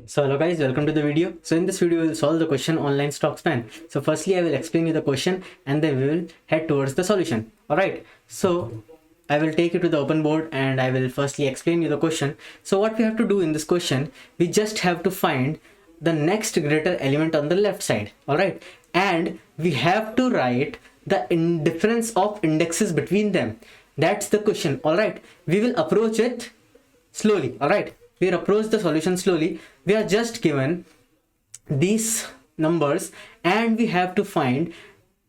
So hello guys, welcome to the video. So in this video, we'll solve the question online stock span. So firstly, I will explain you the question and then we will head towards the solution. Alright, so I will take you to the open board and I will firstly explain you the question. So what we have to do in this question, we just have to find the next greater element on the left side. Alright, and we have to write the difference of indexes between them. That's the question. Alright, we will approach it slowly. Alright, we'll approach the solution slowly. We are just given these numbers and we have to find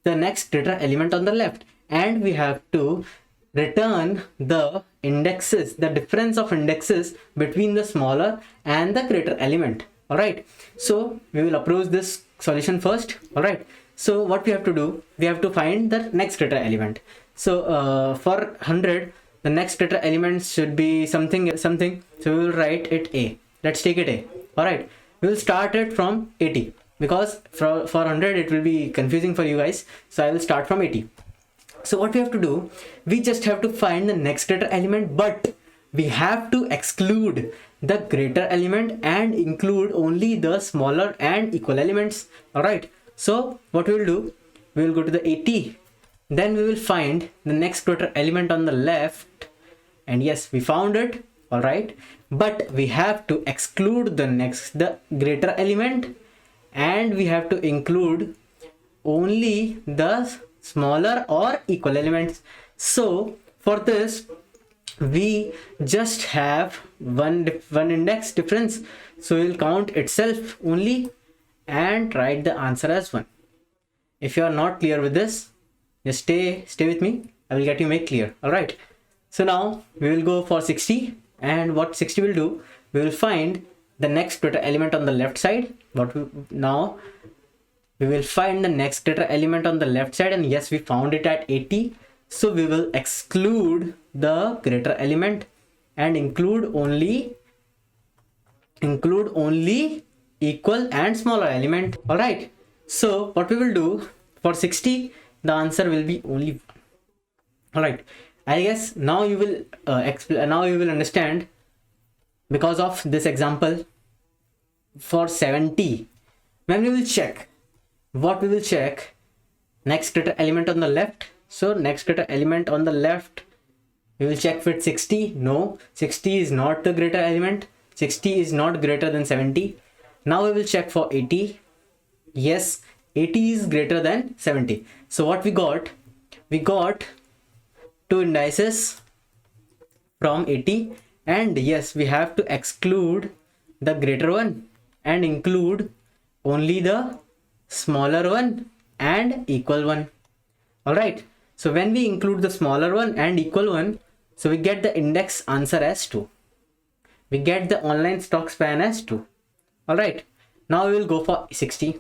the next greater element on the left, and we have to return the indexes, the difference of indexes between the smaller and the greater element. All right, so we will approach this solution first. All right, so what we have to do, we have to find the next greater element. So for 100, the next greater element should be something. So we will write it A. Let's take it A. All right, we will start it from 80 because for 100 it will be confusing for you guys. So I will start from 80. So what we have to do, we just have to find the next greater element, but we have to exclude the greater element and include only the smaller and equal elements. All right, so what we will do, we will go to the 80, then we will find the next greater element on the left, and yes, we found it. All right, but we have to exclude the greater element and we have to include only the smaller or equal elements. So for this, we just have one index difference, so we'll count itself only and write the answer as 1. If you are not clear with this, just stay with me, I will get you make clear. All right, so now we will go for 60, and what 60 will do, we will find the next greater element on the left side. Now we will find the next greater element on the left side, and yes, we found it at 80. So we will exclude the greater element and include only equal and smaller element. All right, so what we will do for 60, the answer will be only 1. All right, I guess now you will understand because of this example. For 70, when we will check, what we will check, next greater element on the left. So next greater element on the left, we will check with 60. No, 60 is not the greater element. 60 is not greater than 70. Now we will check for 80. Yes, 80 is greater than 70. So what we got, 2 indices from 80, and yes, we have to exclude the greater one and include only the smaller one and equal one. All right, so when we include the smaller one and equal one, so we get the index answer as 2. We get the online stock span as 2. All right, now we will go for 60.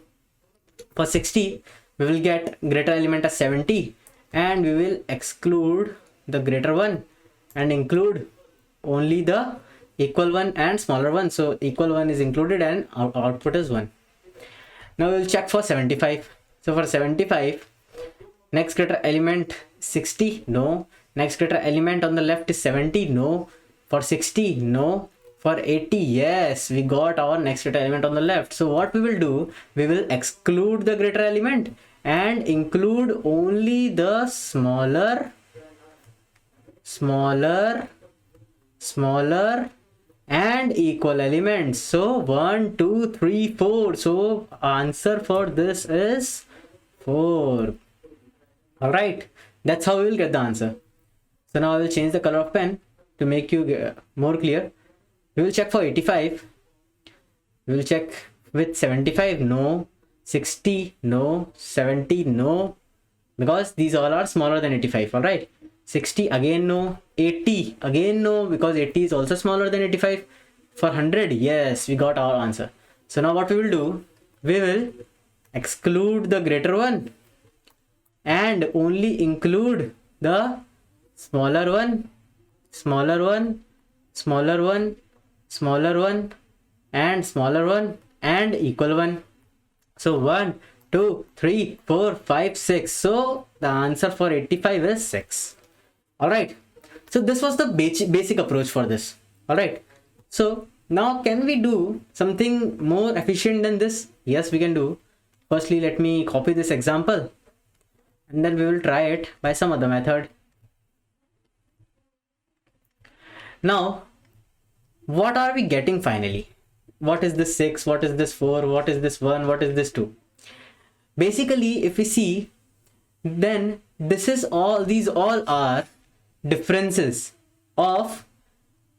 For 60, we will get greater element as 70 and we will exclude the greater one and include only the equal one and smaller one. So equal one is included and our output is 1. Now we will check for 75. So for 75, next greater element 60. No. Next greater element on the left is 70. No. For 60, no. For 80, yes, we got our next greater element on the left. So what we will do, we will exclude the greater element and include only the smaller and equal elements. So 1, 2, 3, 4. So answer for this is 4. All right, that's how we will get the answer. So now I will change the color of pen to make you more clear. We will check for 85. We will check with 75. No. 60. No. 70. No, because these all are smaller than 85. All right, 60 again no. 80 again no, because 80 is also smaller than 85. For 100, yes, we got our answer. So now what we will do, we will exclude the greater one and only include the smaller one and smaller one and equal one. So 1, 2, 3, 4, 5, 6. So the answer for 85 is 6. All right, so this was the basic approach for this. All right, so Now, can we do something more efficient than this? Yes, we can do. Firstly, let me copy this example and then we will try it by some other method. Now, what are we getting finally? What is this 6? What is this 4? What is this 1? What is this 2? Basically, if we see, then these all are differences of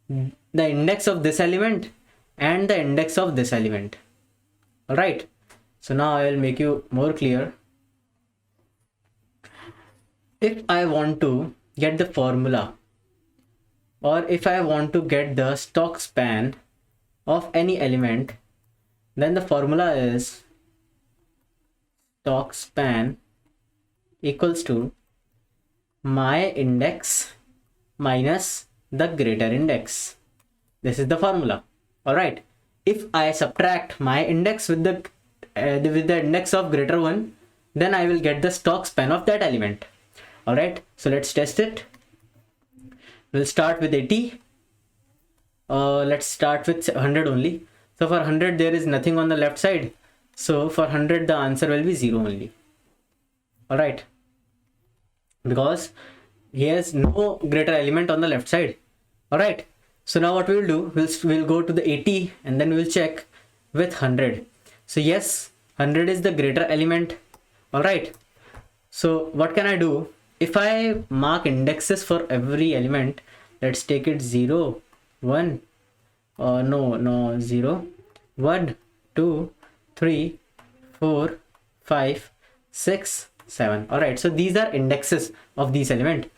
the index of this element and the index of this element. All right. So now I will make you more clear. If I want to get the formula, or if I want to get the stock span of any element, then the formula is stock span equals to my index minus the greater index. This is the formula. All right. If I subtract my index with the index of greater one, then I will get the stock span of that element. All right. So let's test it. We'll start with 80. Let's start with 100 only. So for 100 there is nothing on the left side. So for 100 the answer will be 0 only. All right. Because he has no greater element on the left side. All right. So now what we will do, we'll go to the 80 and then we'll check with 100. So yes, 100 is the greater element. All right. So what can I do? If I mark indexes for every element, let's take it 0, 1, 0, 1, 2, 3, 4, 5, 6, 7. All right. So these are indexes of these element.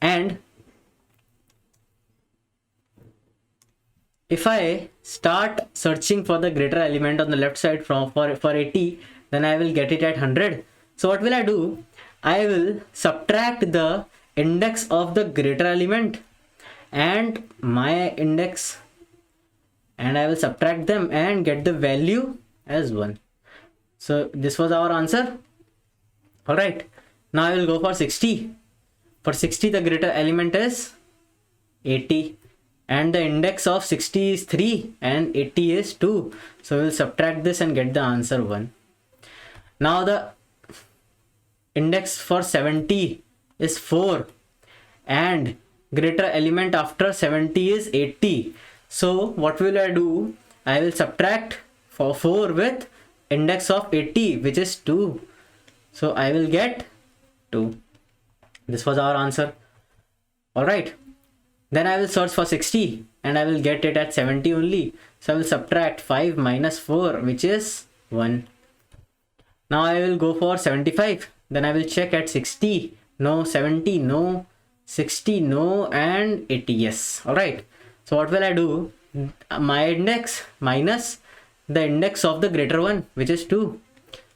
And if I start searching for the greater element on the left side for 80, then I will get it at 100. So what will I do? I will subtract the index of the greater element and my index, and I will subtract them and get the value as 1. So this was our answer. All right. Now I will go for 60. For 60, the greater element is 80. And the index of 60 is 3 and 80 is 2. So we will subtract this and get the answer 1. Now the index for 70 is 4 and greater element after 70 is 80. So what will I do? I will subtract for 4 with index of 80, which is 2. So I will get 2. This was our answer. All right. Then I will search for 60 and I will get it at 70 only. So I will subtract 5 minus 4, which is 1. Now I will go for 75. Then I will check at 60. No, 70, no, 60, no, and 80, yes. All right. So what will I do? My index minus the index of the greater one, which is 2.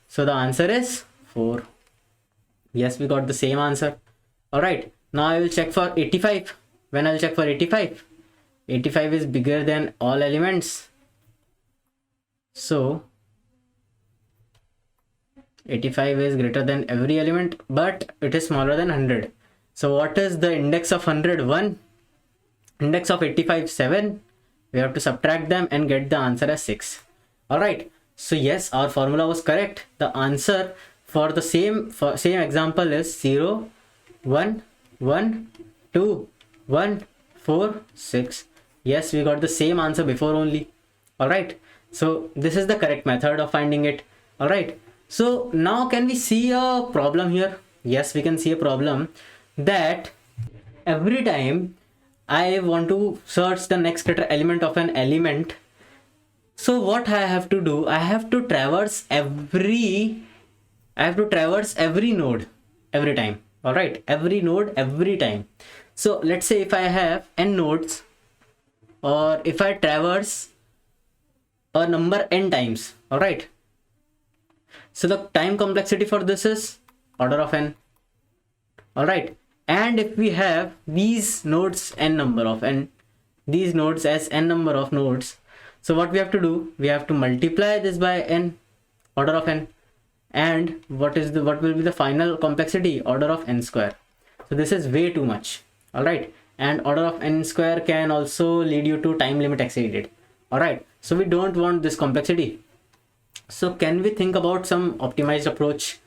So the answer is 4. Yes, we got the same answer. All right. Now I will check for 85. When I will check for 85, 85 is bigger than all elements. So 85 is greater than every element, but it is smaller than 100. So what is the index of 100? 1. Index of 85, 7. We have to subtract them and get the answer as 6. All right. So yes, our formula was correct. The answer for the same example is 0, 1, 1, 2, 1, 4, 6. Yes, we got the same answer before only. All right. So this is the correct method of finding it. All right. So now can we see a problem here? Yes, we can see a problem that every time I want to search the next greater element of an element, so what I have to do, I have to traverse every node every time. All right, every node every time. So let's say if I have n nodes, or if I traverse a number n times. All right. So the time complexity for this is order of n. All right. And if we have these nodes n number of n, these nodes as n number of nodes, so what we have to do, we have to multiply this by n, order of n, and what will be the final complexity? Order of n square. So this is way too much. All right. And order of n square can also lead you to time limit exceeded. All right, so we don't want this complexity. So can we think about some optimized approach?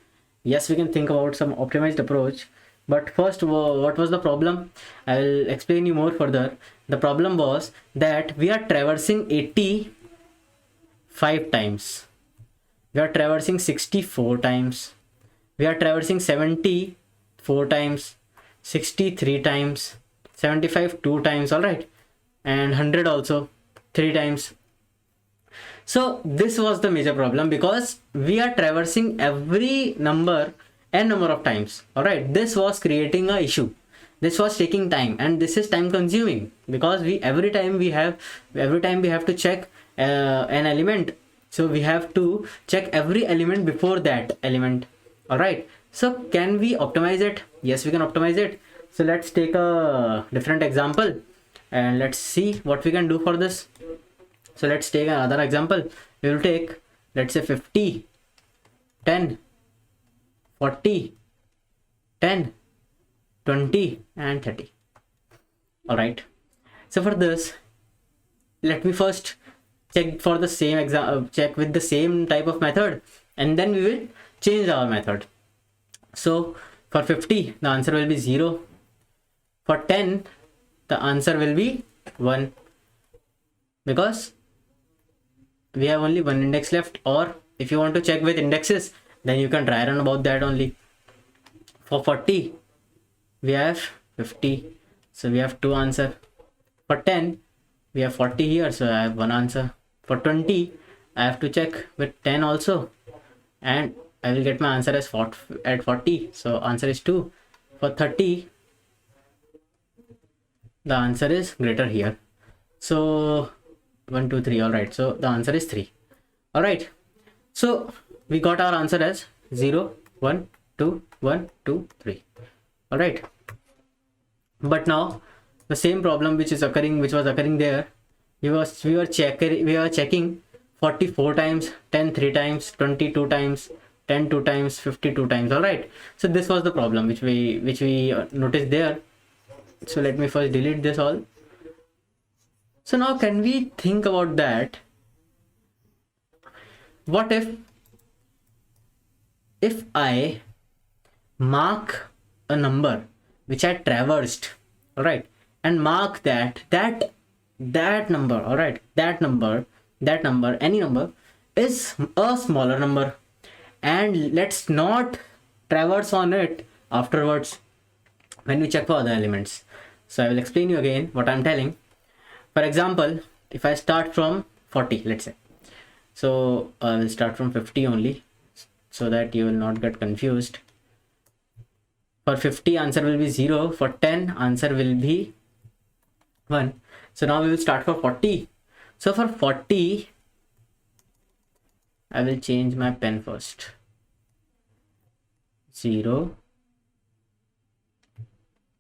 Yes, we can think about some optimized approach. But first, what was the problem? I will explain you more further. The problem was that we are traversing 85 times. We are traversing 64 times. We are traversing 74 times, 63 times, 75 2 times, all right, and 100 also 3 times. So this was the major problem, because we are traversing every number n number of times. All right, this was creating a issue. This was taking time, and this is time consuming, because every time we have to check an element. So we have to check every element before that element. All right, so can we optimize it? Yes, we can optimize it. So let's take a different example and let's see what we can do for this. So let's take another example. We will take, let's say, 50, 10, 40, 10, 20 and 30. All right, so for this, let me first check for the same check with the same type of method, and then we will change our method. So for 50, the answer will be 0. For 10, the answer will be 1, because we have only one index left. Or if you want to check with indexes, then you can try run about that only. For 40, we have 50, so we have 2 answer. For 10, we have 40 here, so I have 1 answer. For 20, I have to check with 10 also, and I will get my answer as 40, so answer is 2. For 30, the answer is greater here, so 1 2 3. All right, so the answer is 3. All right, so we got our answer as 0 1 2 1 2 3. All right, but now the same problem which was occurring there, we were checking 44 times, 10 3 times, 22 times, 10 2 times, 52 times. All right, so this was the problem which we noticed there. So let me first delete this all. So now can we think about that? What if I mark a number which I traversed, all right, and mark that number, all right, that number, any number is a smaller number, and let's not traverse on it afterwards when we check for other elements. So I will explain you again what I'm telling. For example, if I start from 40, let's say, so I will start from 50 only, so that you will not get confused. For 50, answer will be 0. For 10, answer will be 1. So now we will start for 40. So for 40, I will change my pen first. 0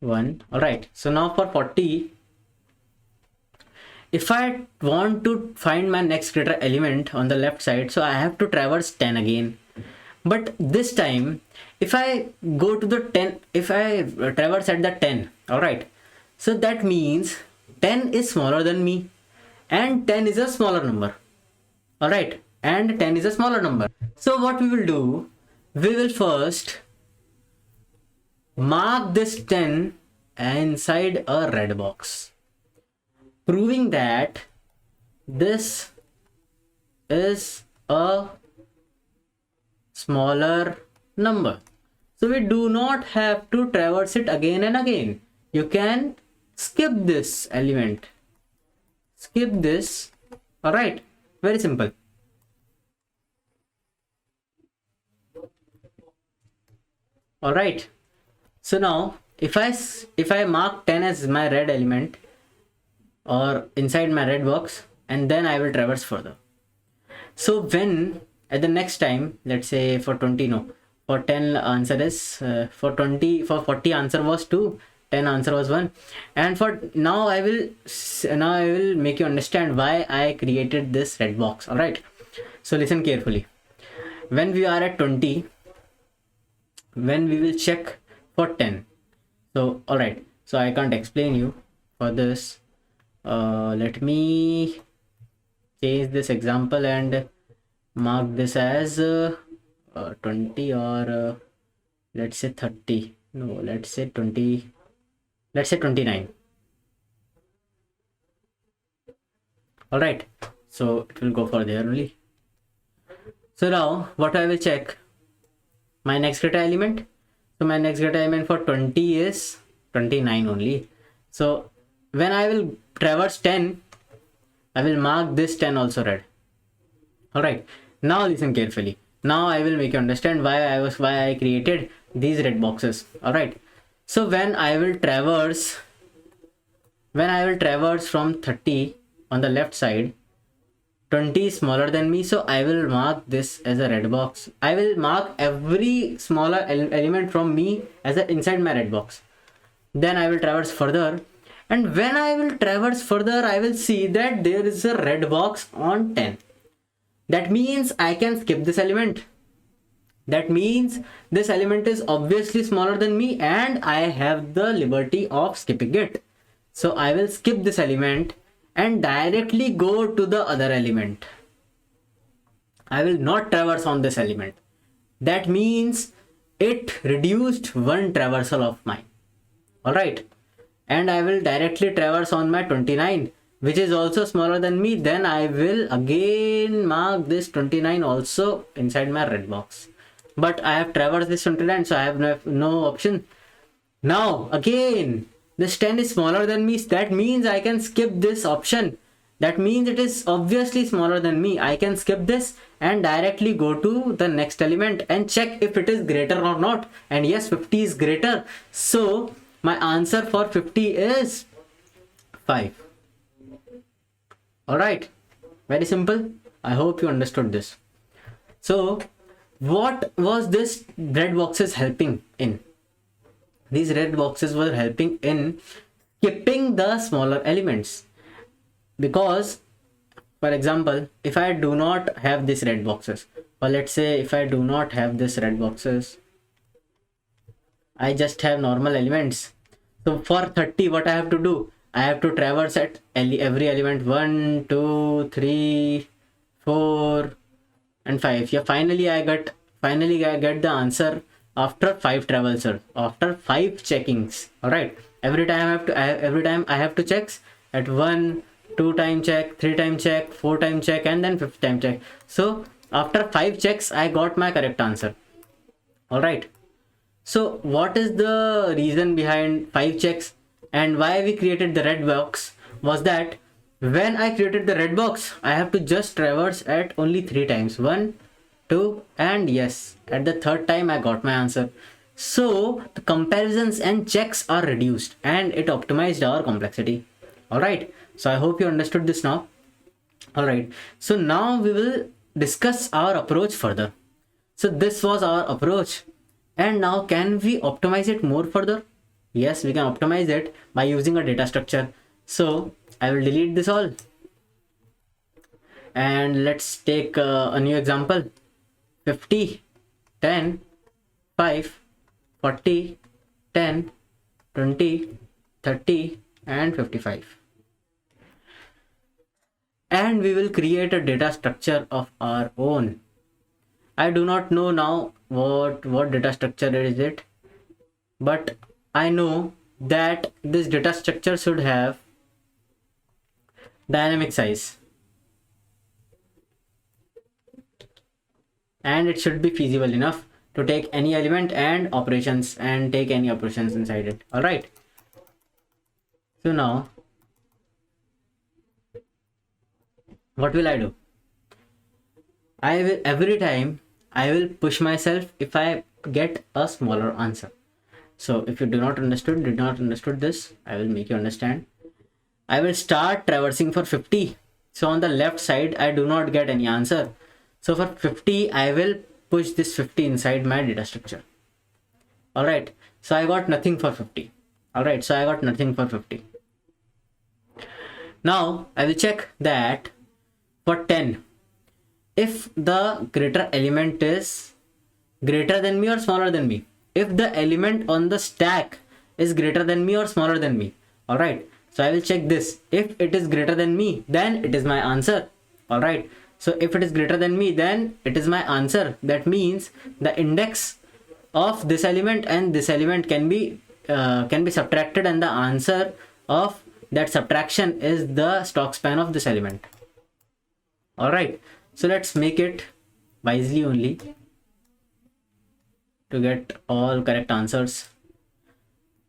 1. All right, so now for 40, if I want to find my next greater element on the left side, so I have to traverse 10 again. But this time, if I go to the 10, if I traverse at the 10, all right, so that means 10 is smaller than me, and 10 is a smaller number. All right, and 10 is a smaller number. So what we will do, we will first mark this 10 inside a red box, proving that this is a smaller number. So we do not have to traverse it again and again. You can skip this element, skip this. All right, very simple. All right, so now if I mark 10 as my red element or inside my red box, and then I will traverse further. So when at the next time, let's say for 20, no, for 10 answer is for 40 answer was 2, 10 answer was 1, and for now I will make you understand why I created this red box. All right, so listen carefully. When we are at 20, when we will check for 10, so all right, so I can't explain you for this. Let me change this example and mark this as 20 or let's say 30. No, let's say 20. Let's say 29. All right. So it will go for there only. So now what I will check? My next data element. So my next data element for 20 is 29 only. So when I will traverse 10, I will mark this 10 also red. All right. Now listen carefully. Now I will make you understand why I created these red boxes. All right. So when I will traverse from 30 on the left side, 20 is smaller than me, so I will mark this as a red box. I will mark every smaller element from me as inside my red box. Then I will traverse further, and when I will traverse further, I will see that there is a red box on 10. That means I can skip this element. That means this element is obviously smaller than me and I have the liberty of skipping it. So I will skip this element and directly go to the other element. I will not traverse on this element. That means it reduced one traversal of mine. Alright. And I will directly traverse on my 29, which is also smaller than me. Then I will again mark this 29 also inside my red box. But I have traversed this 29, so I have no option. Now again, this 10 is smaller than me. That means I can skip this option. That means it is obviously smaller than me. I can skip this and directly go to the next element and check if it is greater or not. And yes, 50 is greater. So my answer for 50 is 5. Alright, very simple. I hope you understood this. So what was this red boxes helping in? These red boxes were helping in skipping the smaller elements. Because, for example, if I do not have these red boxes, or let's say if I do not have this red boxes, I just have normal elements. So for 30, what I have to do? I have to traverse at every element 1, 2, 3, 4, and 5. Yeah, finally I get the answer after 5 traversals, after 5 checkings. All right. Every time I have to check at 1, 2 time check, 3 time check, 4 time check, and then 5th time check. So after 5 checks, I got my correct answer. All right. So what is the reason behind 5 checks and why we created the red box? Was that when I created the red box, I have to just traverse at only 3 times. 1, 2, and yes, at the 3rd time I got my answer. So the comparisons and checks are reduced and it optimized our complexity. Alright, so I hope you understood this now. Alright, so now we will discuss our approach further. So this was our approach, and now can we optimize it more further? Yes, we can optimize it by using a data structure. So I will delete this all and let's take a new example. 50, 10, 5, 40, 10, 20, 30, and 55. And we will create a data structure of our own. I do not know now what data structure is it, but I know that this data structure should have dynamic size. And it should be feasible enough to take any element and operations and take any operations inside it. All right. So now what will I do? I will every time I will push myself if I get a smaller answer. So if you did not understood this, I will make you understand. I will start traversing for 50. So on the left side, I do not get any answer. So for 50, I will push this 50 inside my data structure. All right. So I got nothing for 50. All right. So I got nothing for 50. Now I will check that for 10, if the greater element is greater than me or smaller than me. If the element on the stack is greater than me or smaller than me. All right. So I will check this. If it is greater than me, then it is my answer. All right, so if it is greater than me, then it is my answer. That means the index of this element and this element can be subtracted, and the answer of that subtraction is the stock span of this element. All right, so let's make it wisely only to get all correct answers.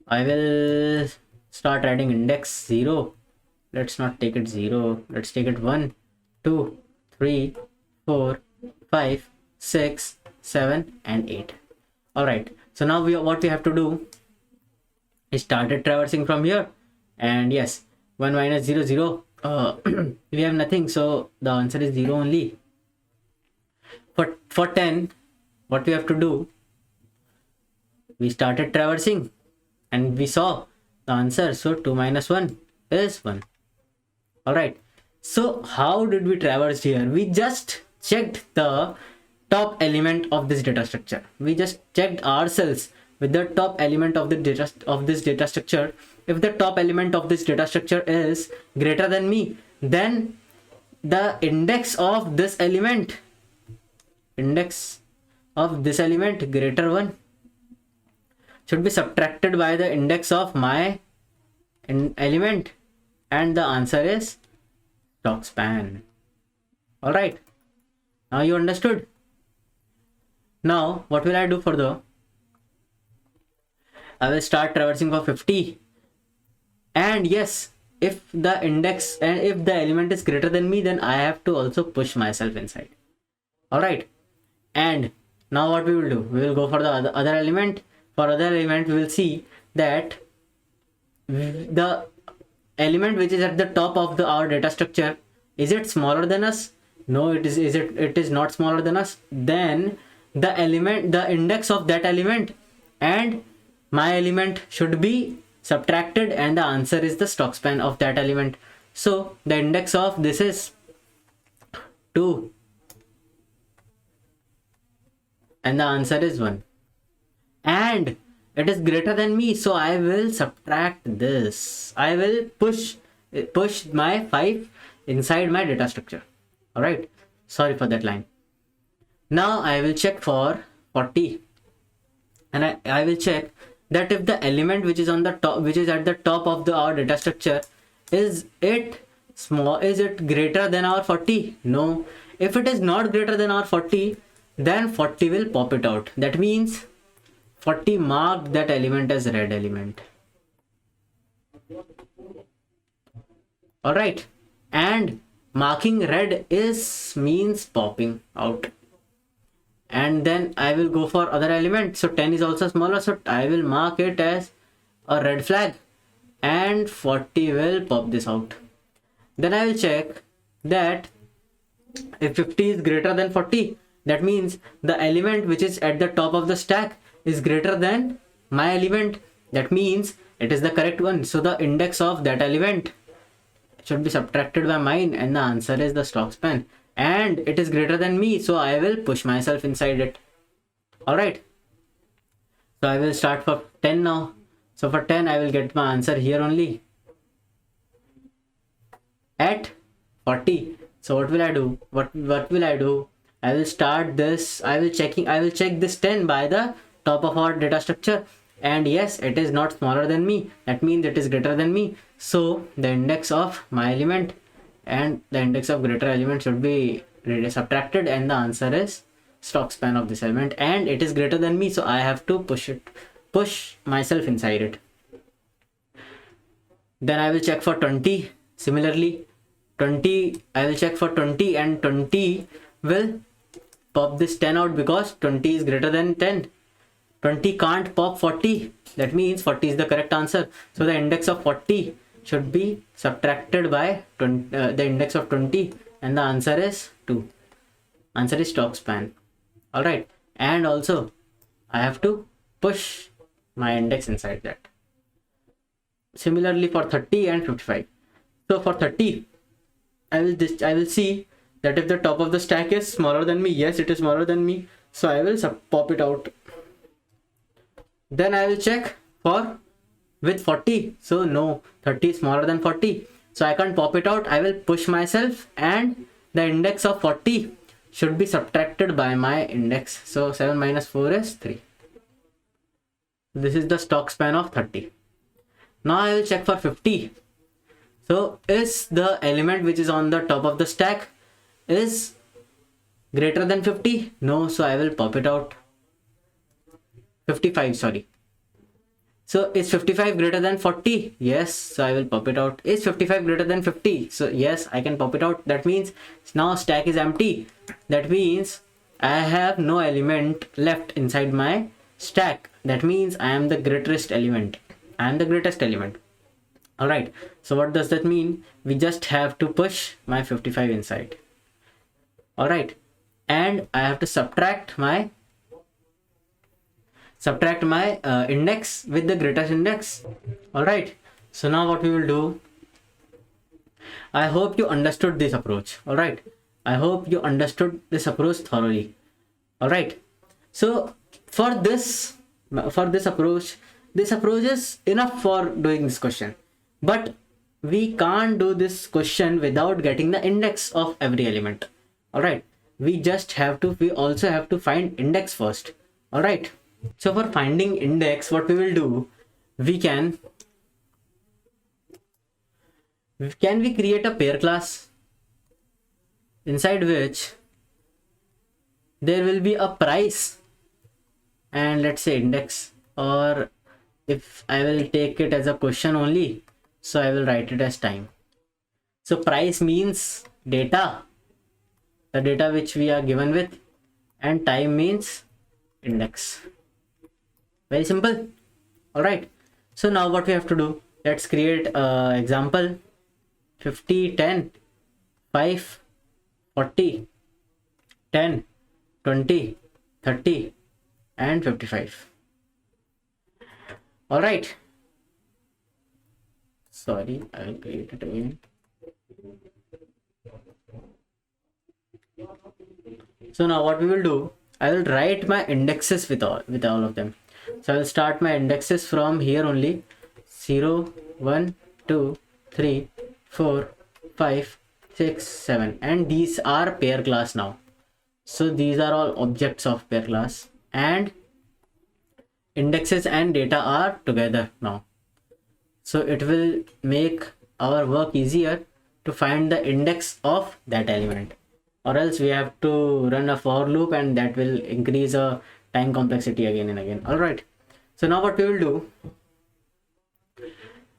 I will start adding index 0. Let's not take it 0. Let's take it 1, 2, 3, 4, 5, 6, 7, and 8. All right. So now what we have to do is started traversing from here. And yes, 1 minus 0, 0. We have nothing. So the answer is 0 only. For 10, what we have to do, we started traversing and we saw the answer. So 2 minus 1 is 1. All right. So how did we traverse here? We just checked the top element of this data structure. We just checked ourselves with the top element of this data structure. If the top element of this data structure is greater than me, then the index of this element greater 1 should be subtracted by the index of my element, and the answer is stock span. All right, now you understood. Now what will I do further? I will start traversing for 50, and yes, if the index and if the element is greater than me, then I have to also push myself inside. All right, and now what we will do, we will go for the other element. For other element, we will see that the element which is at the top of our data structure, is it smaller than us? No, it is not smaller than us. Then the index of that element and my element should be subtracted, and the answer is the stock span of that element. So the index of this is 2 and the answer is 1, and it is greater than me, so I will subtract this. I will push my 5 inside my data structure. All right, sorry for that line. Now I will check for 40, and I will check that if the element which is on the top, which is at the top of our data structure, is it greater than our 40? No. If it is not greater than our 40, then 40 will pop it out. That means 40 marked that element as red element. All right, and marking red means popping out. And then I will go for other element. So 10 is also smaller, so I will mark it as a red flag, and 40 will pop this out. Then I will check that if 50 is greater than 40, that means the element which is at the top of the stack is greater than my element. That means it is the correct one. So the index of that element should be subtracted by mine, and the answer is the stock span, and it is greater than me, so I will push myself inside it. All right, so I will start for 10 now. So for 10 I will get my answer here only at 40. So what will I do? What will I do? I will start this. I will check this 10 by the top of our data structure, and yes, it is not smaller than me. That means it is greater than me. So the index of my element and the index of greater element should be subtracted, and the answer is stock span of this element, and it is greater than me, so I have to push myself inside it. Then I will check for 20. Similarly, 20, I will check for 20, and 20 will pop this 10 out because 20 is greater than 10. 20 can't pop 40. That means 40 is the correct answer. So the index of 40 should be subtracted by the index of 20, and the answer is 2. Answer is stock span. All right, and also I have to push my index inside that. Similarly for 30 and 55. So for 30, I will see that if the top of the stack is smaller than me, yes, it is smaller than me, so I will pop it out. Then I will check for with 40. So no, 30 is smaller than 40, so I can't pop it out. I will push myself, and the index of 40 should be subtracted by my index. So 7 minus 4 is 3. This is the stock span of 30. Now I will check for 50. So is the element which is on the top of the stack is greater than 50? No, so I will pop it out. 55, sorry. So is 55 greater than 40? Yes, so I will pop it out. Is 55 greater than 50? So yes, I can pop it out. That means now stack is empty. That means I have no element left inside my stack. That means I am the greatest element. I am the greatest element. Alright, so what does that mean? We just have to push my 55 inside. Alright, and I have to subtract my index with the greatest index. Alright, so now what we will do, I hope you understood this approach. Alright, I hope you understood this approach thoroughly. Alright, so for this approach, this approach is enough for doing this question, but we can't do this question without getting the index of every element. Alright, we also have to find index first. Alright, so for finding index, what we will do, can we create a pair class inside which there will be a price and let's say index, or if I will take it as a question only, so I will write it as time. So price means data, the data which we are given with, and time means index. Very simple. Alright, so now what we have to do, let's create example 50, 10, 5, 40, 10, 20, 30 and 55. Alright, sorry, I will create it again. So now what we will do, I will write my indexes with all of them. So I will start my indexes from here only. 0, 1, 2, 3, 4, 5, 6, 7, and these are pair class now. So these are all objects of pair class, and indexes and data are together now. So it will make our work easier to find the index of that element, or else we have to run a for loop and that will increase a time complexity again and again. Alright, so now what we will do,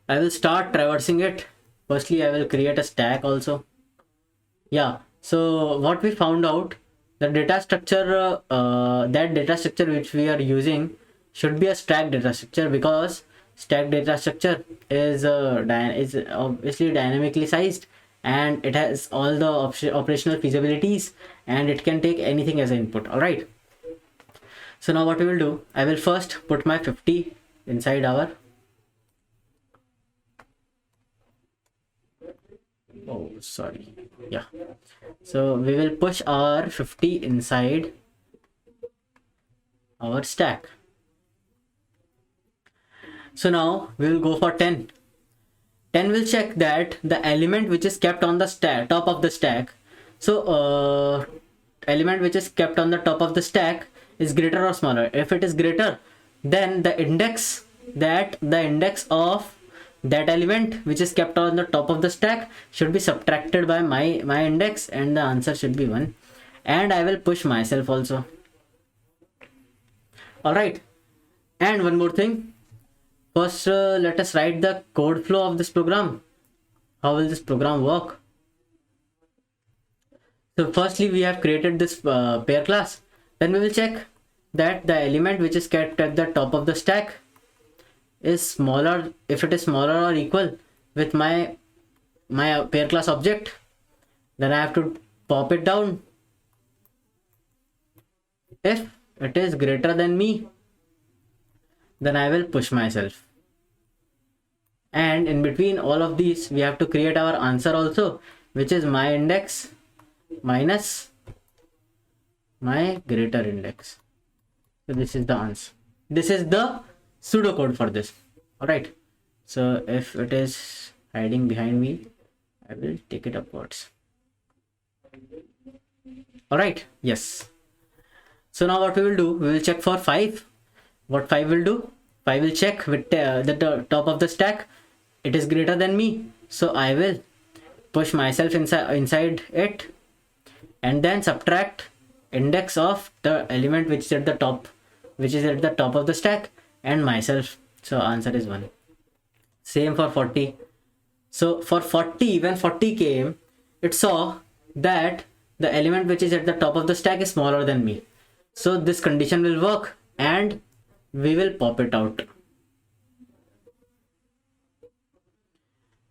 I will start traversing it. Firstly, I will create a stack also. Yeah, so what we found out, the data structure, that data structure which we are using should be a stack data structure, because stack data structure is obviously dynamically sized, and it has all the operational feasibilities, and it can take anything as an input. All right, so now what we will do, I will first put my 50 inside our so we will push our 50 inside our stack. So now we will go for 10. 10 will check that the element which is kept on the top of the stack, so element which is kept on the top of the stack is greater or smaller. If it is greater, then the index of that element which is kept on the top of the stack should be subtracted by my index, and the answer should be 1. And I will push myself also. All right, and one more thing. First, let us write the code flow of this program. How will this program work? So firstly, we have created this pair class. Then we will check that the element which is kept at the top of the stack is smaller. If it is smaller or equal with my pair class object, then I have to pop it down. If it is greater than me, then I will push myself. And in between all of these, we have to create our answer also, which is my index minus my greater index. So this is the answer. This is the pseudocode for this. All right, so if it is hiding behind me, I will take it upwards. All right, yes. So now what we will do, we will check for 5. What 5 will do, 5 will check with the top of the stack, it is greater than me, so I will push myself inside it and then subtract index of the element which is at the top, of the stack, and myself. So answer is 1. Same for 40. So for 40, when 40 came, it saw that the element which is at the top of the stack is smaller than me. So this condition will work and we will pop it out.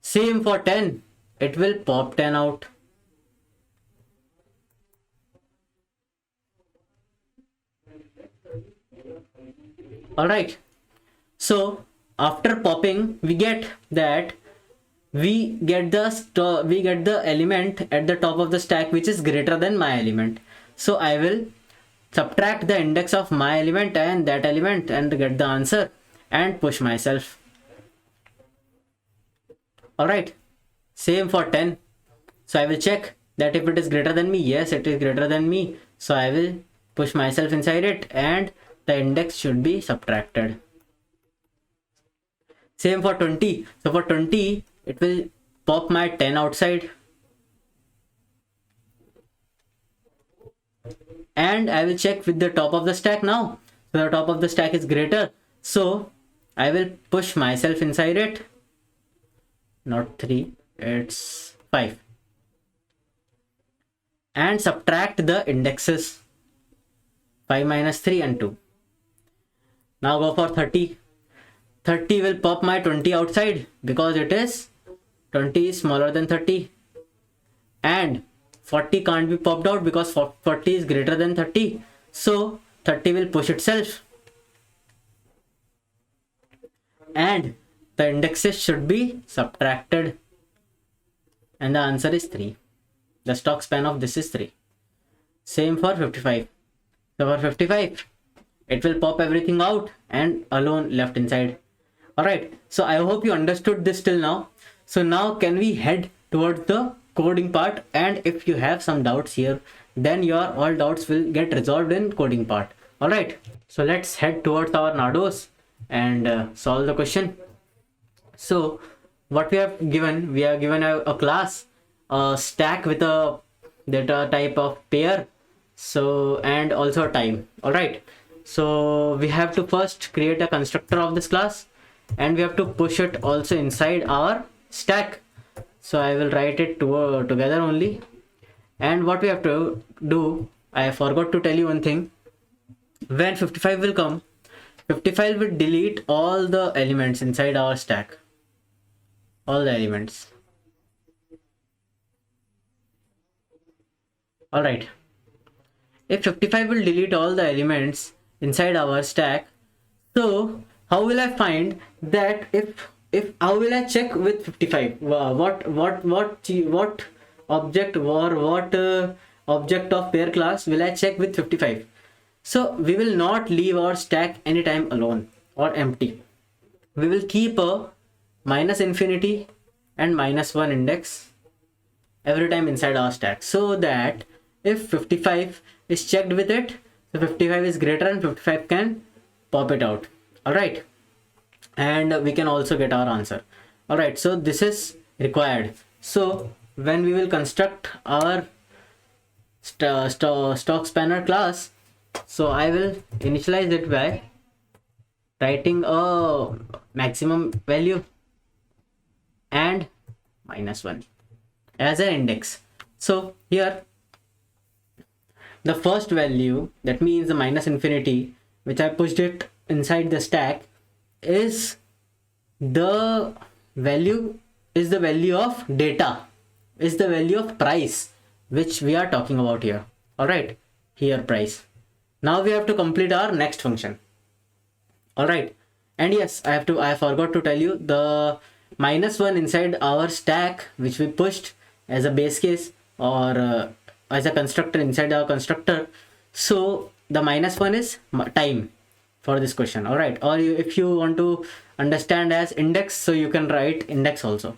Same for 10, it will pop 10 out. Alright, so after popping, we get that we get the element at the top of the stack which is greater than my element. So I will subtract the index of my element and that element and get the answer and push myself. Alright, same for 10. So I will check that if it is greater than me. Yes, it is greater than me. So I will push myself inside it and the index should be subtracted. Same for 20. So for 20, it will pop my 10 outside. And I will check with the top of the stack now. So the top of the stack is greater. So I will push myself inside it. Not 3, it's 5. And subtract the indexes. 5 minus 3 and 2. Now go for 30. 30 will pop my 20 outside because 20 is smaller than 30. And 40 can't be popped out because 40 is greater than 30. So 30 will push itself. And the indexes should be subtracted. And the answer is 3. The stock span of this is 3. Same for 55. So for 55, it will pop everything out and alone left inside. Alright, so I hope you understood this till now. So now can we head towards the coding part, and if you have some doubts here, then your all doubts will get resolved in coding part. Alright, so let's head towards our Nardos and solve the question. So what we have given, a class, a stack with a data type of pair, so and also time. Alright, so we have to first create a constructor of this class and we have to push it also inside our stack. So I will write it together only. And what we have to do, I forgot to tell you one thing. When 55 will come, 55 will delete all the elements inside our stack. All the elements. Alright. If 55 will delete all the elements inside our stack, so how will I find that if how will I check with 55? What object or what object of pair class will I check with 55? So we will not leave our stack anytime alone or empty. We will keep a -infinity and -1 index every time inside our stack, so that if 55 is checked with it, so 55 is greater and 55 can pop it out. Alright, and we can also get our answer. Alright, so this is required. So when we will construct our stock spanner class, so I will initialize it by writing a maximum value and -1 as an index. So here the first value, that means the -infinity, which I pushed it inside the stack, is the value of data, is the value of price, which we are talking about here. Alright, here price. Now we have to complete our next function. Alright, and yes, I forgot to tell you the -1 inside our stack, which we pushed as a base case or as a constructor inside our constructor. So the -1 is time for this question. Alright, or if you want to understand as index, so you can write index also.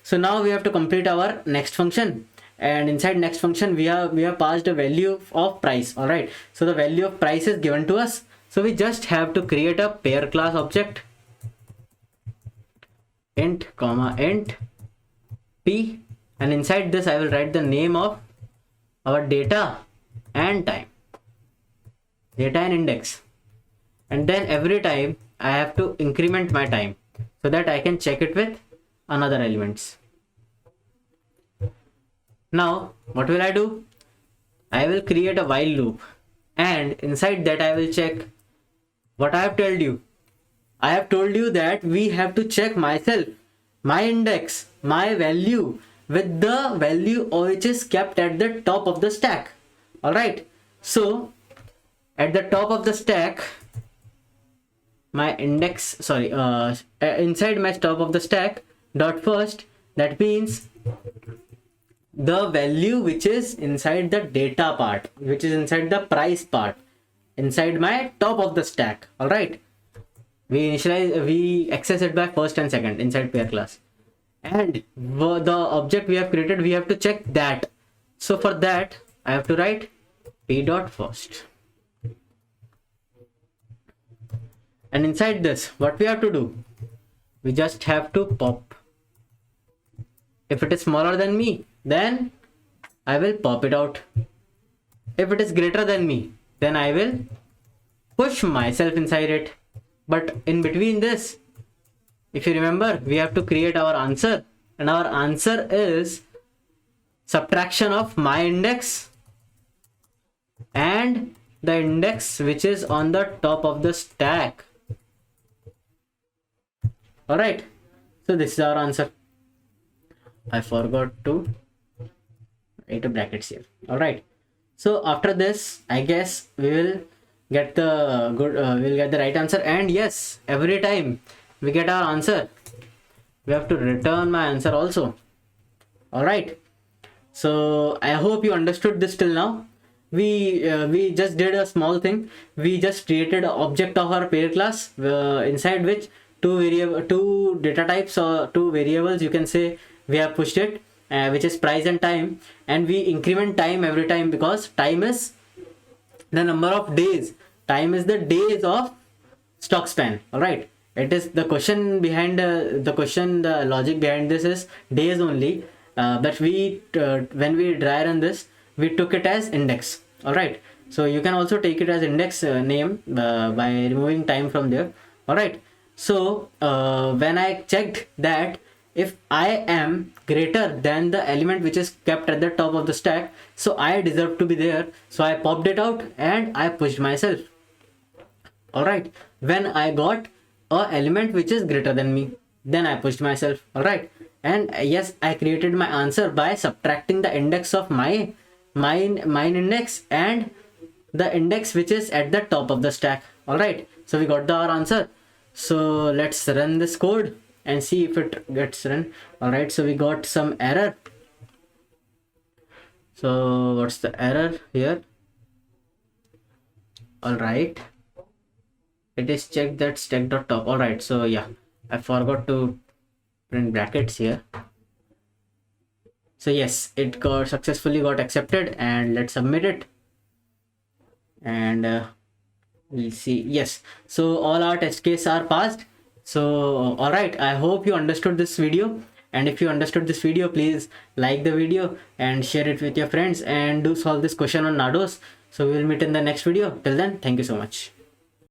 So now we have to complete our next function, and inside next function we have passed a value of price. All right, so the value of price is given to us, so we just have to create a pair class object, int comma int p, and inside this I will write the name of our data and time, data and index, and then every time I have to increment my time so that I can check it with another elements. Now what will I do? I will create a while loop, and inside that I will check what I have told you. I have told you that we have to check myself, my index, my value with the value which is kept at the top of the stack. All right, so at the top of the stack, my index, sorry, inside my top of the stack dot first, that means the value which is inside the data part, which is inside the price part, inside my top of the stack. All right, we access it by first and second inside pair class, and the object we have created, we have to check that. So for that I have to write p dot first, and inside this what we have to do, we just have to pop. If it is smaller than me, then I will pop it out. If it is greater than me, then I will push myself inside it. But in between this, if you remember, we have to create our answer, and our answer is subtraction of my index and the index which is on the top of the stack. All right, so this is our answer. I forgot to write a brackets here. All right, so after this I guess we will get the we'll get the right answer. And yes, every time we get our answer, we have to return my answer also. All right, so I hope you understood this till now. We just did a small thing. We just created an object of our pair class, inside which two data types or two variables, you can say, we have pushed it, which is price and time, and we increment time every time because time is the number of days. Time is the days of stock span. All right, it is the question behind the logic behind this is days only, but we when we dry run this, we took it as index. All right, so you can also take it as index name by removing time from there. All right, so when I checked that if I am greater than the element which is kept at the top of the stack, so I deserve to be there, so I popped it out and I pushed myself. All right, when I got a element which is greater than me, then I pushed myself. All right, and yes, I created my answer by subtracting the index of mine index and the index which is at the top of the stack. All right, so we got our answer. So let's run this code and see if it gets run. All right, so we got some error. So what's the error here? All right, it is checked that stack.top. All right, so yeah, I forgot to print brackets here. So yes, it got successfully got accepted, and let's submit it, and we'll see. Yes, so all our test cases are passed. So all right, I hope you understood this video, and if you understood this video, please like the video and share it with your friends, and do solve this question on Nados. So we will meet in the next video. Till then, thank you so much.